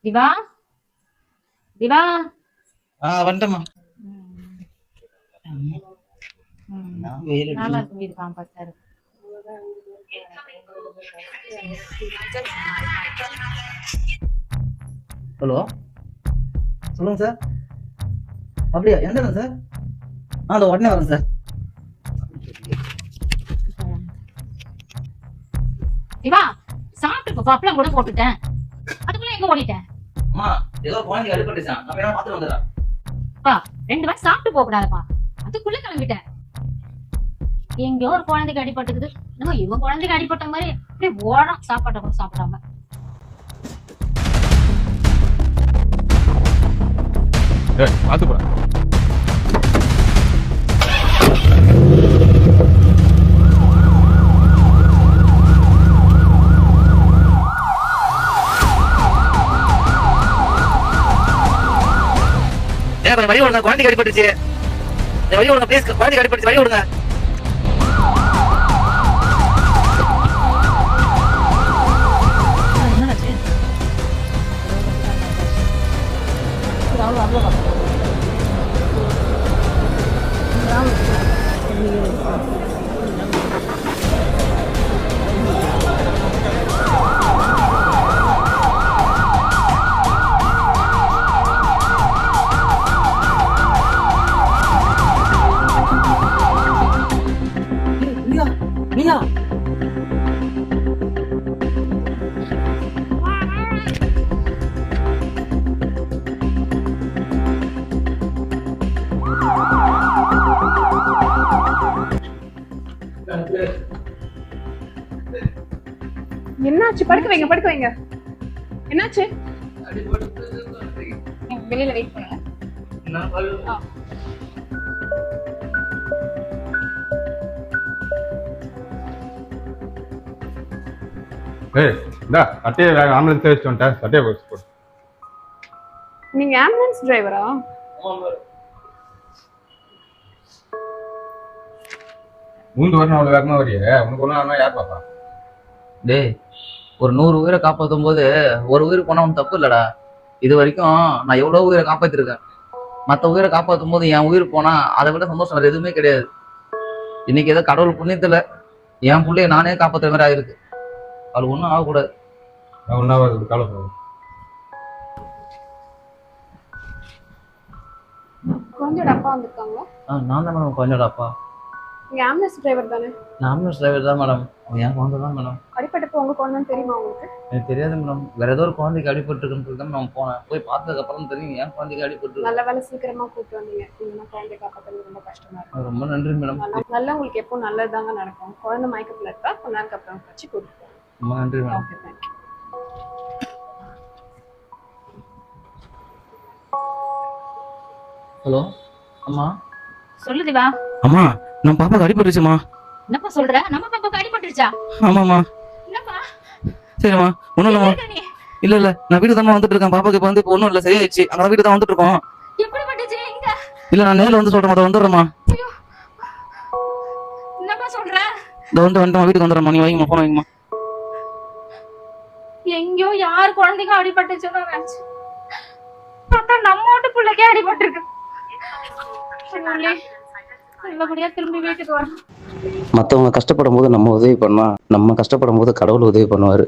திவா திவா. வந்துட்டமா. நல்லா இருக்கு வீடு காம்பேக்டா இருக்கு. ஹலோ, சொல்லுங்க சார். அப்படியா, எந்த இடம் சார்? அந்த உடனே வரேன் சார். திவா, சாப்பிட்டு அப்பளம் கூட போட்டுட்டேன், அதுக்குள்ள எங்க ஓடிட்டேன்? அம்மா, ஏதோ குழந்தைக்கு அடிபட்டுச்சான், நான் வேணா பார்த்துட்டு வந்துடுறேன். பா, 2 வாரம் சாப்பிட்டு போக கூடாதுப்பா, அதுக்குள்ள கிளம்பிட்டேன். எங்கயோ ஒரு குழந்தைக்கு அடிபட்டுக்குது, நம்ம இவன் குழந்தைக்கு அடிபட்ட மாதிரி அப்படியே ஓடும், சாப்பாட்டை கூட சாப்பிடாம. பாத்து போற. வழி விடுங்க, குழந்தைக்கு அடிபட்டுச்சு. வழி விடுங்க ப்ளீஸ், குழந்தைக்கு அடிபட்டுச்சு, வழி விடுங்க. மீனா, என்னாச்சு? படுக்க வைங்க, படுக்க வைங்க. என்னாச்சு? வெளியில வெயிட் பண்ணுங்க. ஆம்புலன்ஸ் வச்சு வந்துட்டேன். சட்டையை போட்டு. நீங்க ஆம்புலன்ஸ் டிரைவரா? மூன்று வருஷம் அவ்வளவு வேகமா வரையே, உனக்கு ஒண்ணு யார் பாப்பா? டேய், ஒரு 100 உயிரை காப்பாற்றும் போது ஒரு உயிர் போனா ஒன்றும் தப்பு இல்லடா. இது வரைக்கும் நான் எவ்வளவு உயிரை காப்பாத்திருக்கேன். மற்ற உயிரை காப்பாற்றும் போது என் உயிர் போனா அதை விட சந்தோஷம் வேற எதுவுமே கிடையாது. இன்னைக்கு ஏதோ கடவுள் புண்ணியத்துல என் பிள்ளைய நானே காப்பாற்றுற மாதிரி ஆயிருக்கு. அது ஒன்றும் ஆகக்கூடாது. ஒன்னாவது காலம் குழந்தையோட அப்பா வந்திருக்காங்களா? நான் தான் மேடம் குழந்தையோட அப்பா. நீங்க ஆம்புலன்ஸ் டிரைவர் தானே? நான் ஆம்புலன்ஸ் டிரைவர் தான் மேடம். என் குழந்தை தான் மேடம். அடிப்பட்டப்போ உங்க குழந்தைன்னு தெரியுமா உங்களுக்கு? எனக்கு தெரியாது மேடம். வேற ஏதோ ஒரு குழந்தைக்கு அடிபட்டுருக்குன்னு சொல்லி தான் நான் போனேன். போய் பார்த்ததுக்கு அப்புறம் தெரியும் என் குழந்தைக்கு அடிபட்டு. நல்ல வேலை சீக்கிரமா கூப்பிட்டு வந்தீங்க. இல்லைன்னா குழந்தை காப்பாற்றுறது ரொம்ப கஷ்டமா இருக்கும். ரொம்ப நன்றி மேடம். நல்லா உங்களுக்கு எப்போ நல்லதாங்க நடக்கும். குழந்தை மயக்கத்துல இருக்கா, கொஞ்ச நேரம் அப்புறம் வச்சு கூப்பிட்டு போங்க. ரொம்ப நன்றி மேடம். Okay, thank you. ஹலோ அம்மா. சொல்லு திவா. அம்மா, நம்ம பாப்பாக்கு அடிபட்டுருச்சுமா. என்னப்பா சொல்ற? நம்ம பாப்பாக்கு அடிபட்டுருச்சா? ஆமாம்மா. என்னப்பா? சரிம்மா, ஒன்றும் இல்லைம்மா. இல்ல இல்ல, நான் வீட்டுக்கு தான் வந்துட்டு இருக்கேன். பாப்பாக்கு இப்போ வந்து இப்போ ஒன்றும் இல்லை, சரியாயிடுச்சு. அங்கே வீட்டுக்கு தான் வந்துட்டு இருக்கோம். எப்படி பட்டுச்சு? எங்க? இல்ல, நான் நேரில் வந்து சொல்றேன், வந்துடுறேம்மா. என்னப்பா சொல்ற? இந்த வந்துட்டோம், வீட்டுக்கு வந்துடுறேம்மா. நீ வைங்கம்மா, போன வைங்கம்மா. எங்கயோ யார் குழந்தைக்கும் அடிபட்டுச்சுன்னு நினைச்சு பார்த்தா நம்ம வீட்டு பிள்ளைக்கே அடிபட்டிருக்கு. நல்லபடியா திரும்பி வீட்டுக்கு வரணும். மற்றவங்க கஷ்டப்படும் போது நம்ம உதவி பண்ணா, நம்ம கஷ்டப்படும் போது கடவுள் உதவி பண்ணுவாரு.